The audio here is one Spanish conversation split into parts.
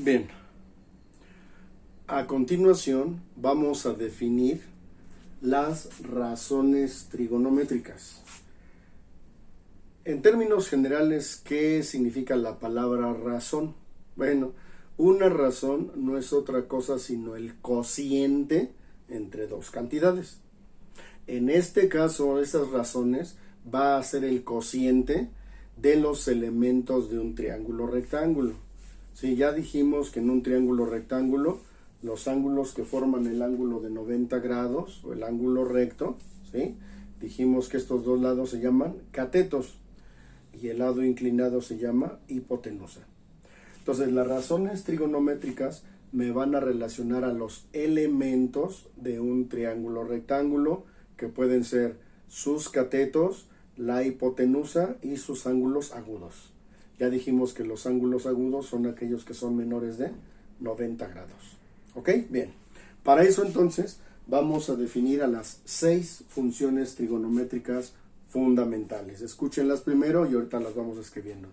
Bien, a continuación vamos a definir las razones trigonométricas. En términos generales, ¿qué significa la palabra razón? Bueno, una razón no es otra cosa sino el cociente entre dos cantidades. En este caso, esas razones va a ser el cociente de los elementos de un triángulo rectángulo. Sí, ya dijimos que en un triángulo rectángulo, los ángulos que forman el ángulo de 90 grados o el ángulo recto, ¿sí? Dijimos que estos dos lados se llaman catetos y el lado inclinado se llama hipotenusa. Entonces, las razones trigonométricas me van a relacionar a los elementos de un triángulo rectángulo, que pueden ser sus catetos, la hipotenusa y sus ángulos agudos. Ya dijimos que los ángulos agudos son aquellos que son menores de 90 grados. ¿Ok? Bien. Para eso entonces vamos a definir a las 6 funciones trigonométricas fundamentales. Escúchenlas primero y ahorita las vamos escribiendo.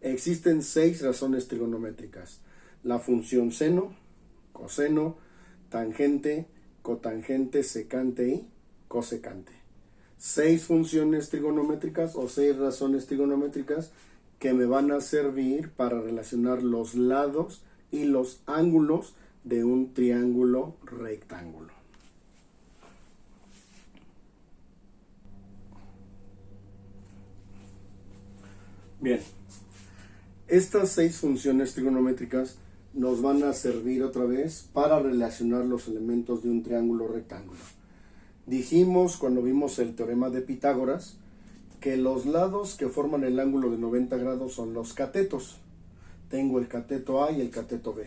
Existen 6 razones trigonométricas. La función seno, coseno, tangente, cotangente, secante y cosecante. 6 funciones trigonométricas o 6 razones trigonométricas que me van a servir para relacionar los lados y los ángulos de un triángulo rectángulo. Bien, estas 6 funciones trigonométricas nos van a servir otra vez para relacionar los elementos de un triángulo rectángulo. Dijimos cuando vimos el teorema de Pitágoras que los lados que forman el ángulo de 90 grados son los catetos. Tengo el cateto A y el cateto B.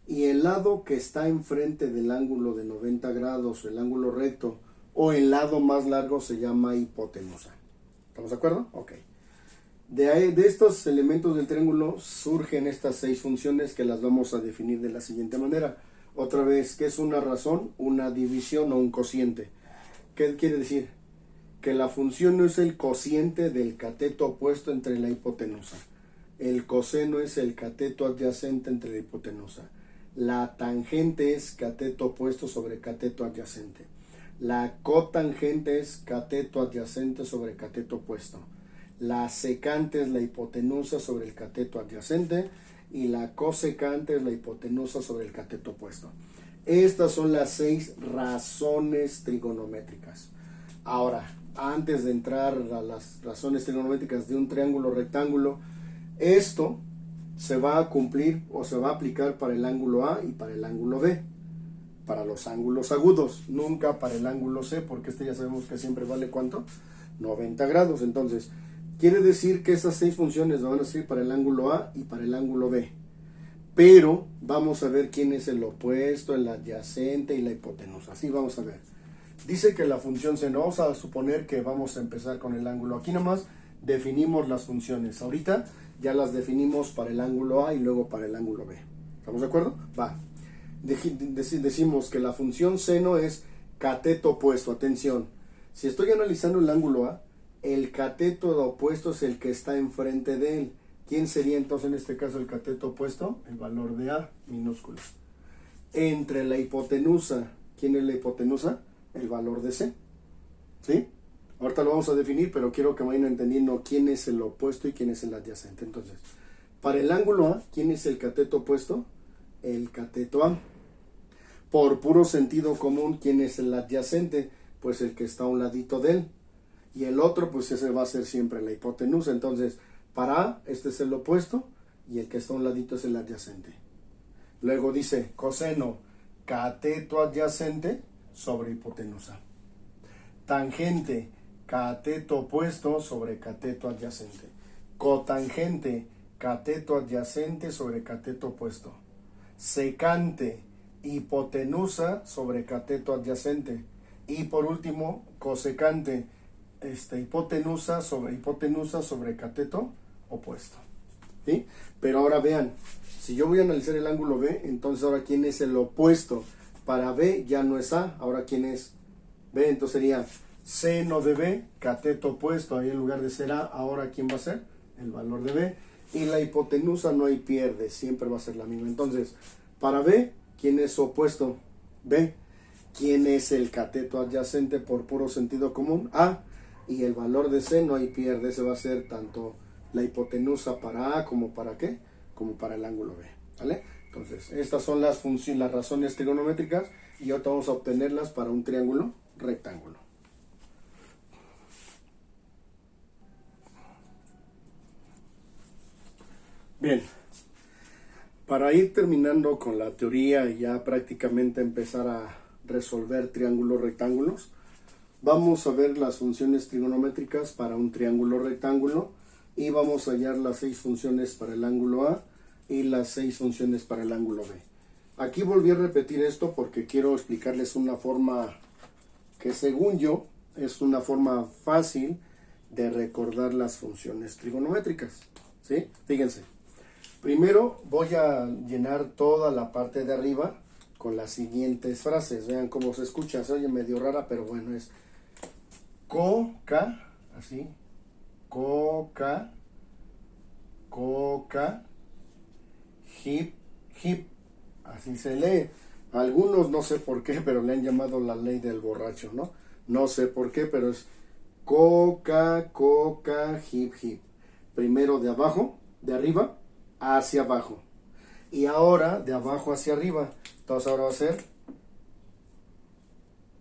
Y el lado que está enfrente del ángulo de 90 grados, el ángulo recto, o el lado más largo se llama hipotenusa. ¿Estamos de acuerdo? Ok. De estos elementos del triángulo surgen estas 6 funciones que las vamos a definir de la siguiente manera. Otra vez, ¿qué es una razón? Una división o un cociente. ¿Qué quiere decir? Que la función no es el cociente del cateto opuesto entre la hipotenusa. El coseno es el cateto adyacente entre la hipotenusa. La tangente es cateto opuesto sobre cateto adyacente. La cotangente es cateto adyacente sobre cateto opuesto. La secante es la hipotenusa sobre el cateto adyacente y la cosecante es la hipotenusa sobre el cateto opuesto. Estas son las 6 razones trigonométricas. Ahora, antes de entrar a las razones trigonométricas de un triángulo rectángulo, esto se va a cumplir o se va a aplicar para el ángulo A y para el ángulo B, para los ángulos agudos, nunca para el ángulo C, porque este ya sabemos que siempre vale ¿cuánto? 90 grados. Entonces, quiere decir que esas 6 funciones van a ser para el ángulo A y para el ángulo B. Pero vamos a ver quién es el opuesto, el adyacente y la hipotenusa. Así vamos a ver. Dice que la función seno, vamos a suponer que vamos a empezar con el ángulo. Aquí nomás definimos las funciones. Ahorita ya las definimos para el ángulo A y luego para el ángulo B. ¿Estamos de acuerdo? Va. Decimos que la función seno es cateto opuesto. Atención. Si estoy analizando el ángulo A, el cateto opuesto es el que está enfrente de él. ¿Quién sería entonces en este caso el cateto opuesto? El valor de A minúscula. Entre la hipotenusa, ¿quién es la hipotenusa? El valor de C. ¿Sí? Ahorita lo vamos a definir, pero quiero que vayan entendiendo quién es el opuesto y quién es el adyacente. Entonces, para el ángulo A, ¿quién es el cateto opuesto? El cateto A. Por puro sentido común, ¿quién es el adyacente? Pues el que está a un ladito de él. Y el otro, pues ese va a ser siempre la hipotenusa. Entonces, para A, este es el opuesto y el que está a un ladito es el adyacente. Luego dice coseno, cateto adyacente sobre hipotenusa. Tangente, cateto opuesto sobre cateto adyacente. Cotangente, cateto adyacente sobre cateto opuesto. Secante, hipotenusa sobre cateto adyacente. Y por último, cosecante, hipotenusa sobre cateto opuesto. ¿Sí? Pero ahora vean, si yo voy a analizar el ángulo B, entonces ahora ¿quién es el opuesto? Para B ya no es A, ahora ¿quién es B? Entonces sería seno de B, cateto opuesto, ahí en lugar de ser A, ahora ¿quién va a ser? El valor de B. Y la hipotenusa no hay pierde, siempre va a ser la misma. Entonces, para B, ¿quién es su opuesto? B. ¿Quién es el cateto adyacente por puro sentido común? A. Y el valor de C no hay pierde, ese va a ser tanto la hipotenusa para A como para ¿qué? Como para el ángulo B, ¿vale? Entonces, estas son las razones trigonométricas y ahora vamos a obtenerlas para un triángulo rectángulo. Bien, para ir terminando con la teoría y ya prácticamente empezar a resolver triángulos rectángulos, vamos a ver las funciones trigonométricas para un triángulo rectángulo y vamos a hallar las 6 funciones para el ángulo A y las 6 funciones para el ángulo B. Aquí volví a repetir esto porque quiero explicarles una forma que según yo es una forma fácil de recordar las funciones trigonométricas, ¿sí? Fíjense. Primero voy a llenar toda la parte de arriba con las siguientes frases. Vean cómo se escucha, se oye medio rara, pero bueno, es coca, así, coca, coca, hip, hip, así se lee. Algunos no sé por qué, pero le han llamado la ley del borracho, ¿no? No sé por qué, pero es coca, coca, hip, hip. Primero de abajo, de arriba hacia abajo. Y ahora de abajo hacia arriba. Entonces ahora va a ser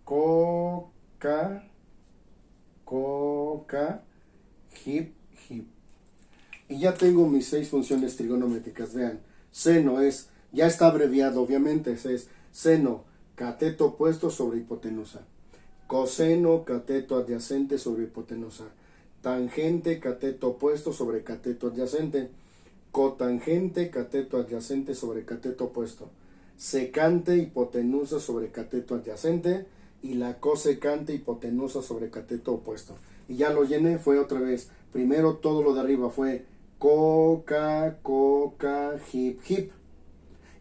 coca, coca, hip, hip. Y ya tengo mis 6 funciones trigonométricas. Vean, seno es, ya está abreviado obviamente, es seno, cateto opuesto sobre hipotenusa. Coseno, cateto adyacente sobre hipotenusa. Tangente, cateto opuesto sobre cateto adyacente. Cotangente, cateto adyacente sobre cateto opuesto. Secante, hipotenusa sobre cateto adyacente. Y la cosecante, hipotenusa sobre cateto opuesto. Y ya lo llené, fue otra vez. Primero todo lo de arriba fue coca, coca, hip, hip.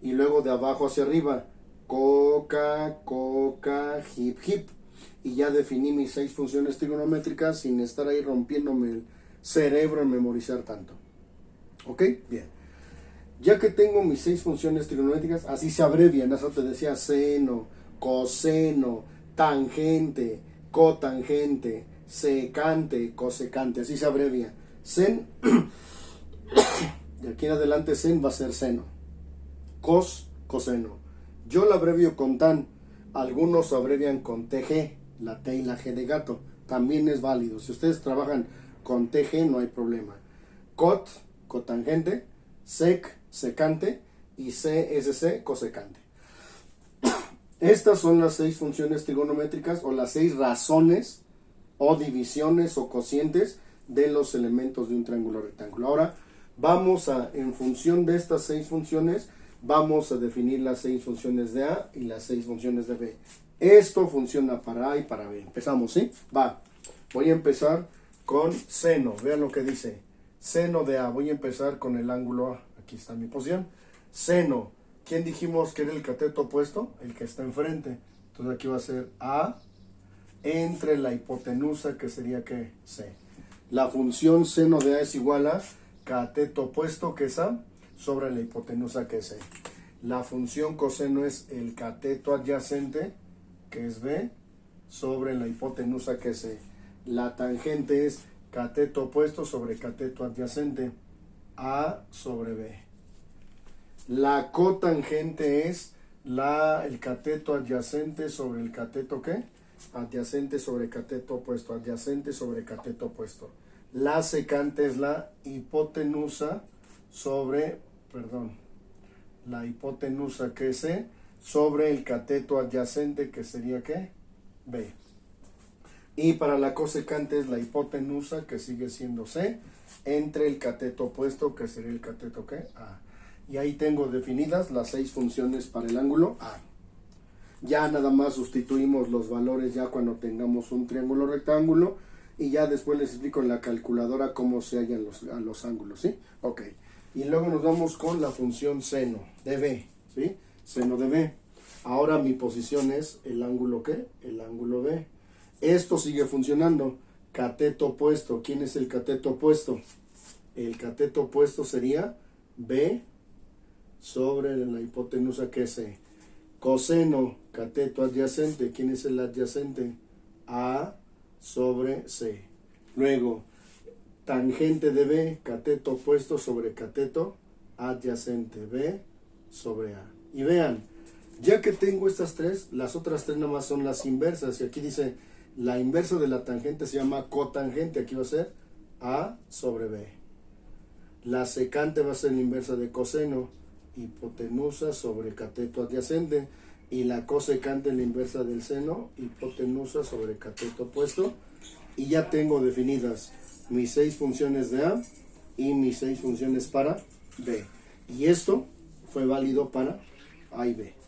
Y luego de abajo hacia arriba, coca, coca, hip, hip. Y ya definí mis 6 funciones trigonométricas sin estar ahí rompiéndome el cerebro en memorizar tanto. ¿Ok? Bien. Ya que tengo mis 6 funciones trigonométricas, así se abrevian. Eso te decía seno, coseno, tangente, cotangente, secante, cosecante. Así se abrevia. Sen, de aquí en adelante sen va a ser seno. Cos, coseno. Yo la abrevio con tan. Algunos abrevian con TG, la T y la G de gato. También es válido. Si ustedes trabajan con TG no hay problema. Cot, cotangente, sec, secante y CSC, cosecante. Estas son las 6 funciones trigonométricas o las 6 razones o divisiones o cocientes de los elementos de un triángulo rectángulo. Ahora vamos a, en función de estas 6 funciones, vamos a definir las 6 funciones de A y las 6 funciones de B. Esto funciona para A y para B. Empezamos, ¿sí? Va. Voy a empezar con seno. Vean lo que dice. Seno de A. Voy a empezar con el ángulo A. Aquí está mi posición. Seno. ¿Quién dijimos que era el cateto opuesto? El que está enfrente. Entonces aquí va a ser A entre la hipotenusa, que sería ¿qué? C. La función seno de A es igual a cateto opuesto, que es A, sobre la hipotenusa, que es C. La función coseno es el cateto adyacente, que es B, sobre la hipotenusa, que es C. La tangente es cateto opuesto sobre cateto adyacente, A sobre B. La cotangente es el cateto adyacente sobre el cateto ¿qué? Adyacente sobre cateto opuesto, adyacente sobre cateto opuesto. La secante es la hipotenusa sobre, la hipotenusa, que es C, sobre el cateto adyacente, que sería ¿qué? B. Y para la cosecante es la hipotenusa, que sigue siendo C, entre el cateto opuesto, que sería el cateto ¿qué? A. Y ahí tengo definidas las 6 funciones para el ángulo A. Ya nada más sustituimos los valores ya cuando tengamos un triángulo rectángulo y ya después les explico en la calculadora cómo se hallan los ángulos, ¿sí? Ok. Y luego nos vamos con la función seno de B, ¿sí? Seno de B. Ahora mi posición es el ángulo ¿qué? El ángulo B. Esto sigue funcionando. Cateto opuesto. ¿Quién es el cateto opuesto? el cateto opuesto sería B sobre la hipotenusa que es C. Coseno, cateto adyacente, ¿quién es el adyacente? A sobre C. Luego, tangente de B, cateto opuesto sobre cateto adyacente, B sobre A. Y vean, ya que tengo estas tres, las otras tres nada más son las inversas. Y aquí dice, la inversa de la tangente se llama cotangente. Aquí va a ser A sobre B. La secante va a ser la inversa de coseno, hipotenusa sobre cateto adyacente. Y la cosecante la inversa del seno, hipotenusa sobre cateto opuesto. Y ya tengo definidas mis 6 funciones de A y mis 6 funciones para B. Y esto fue válido para A y B.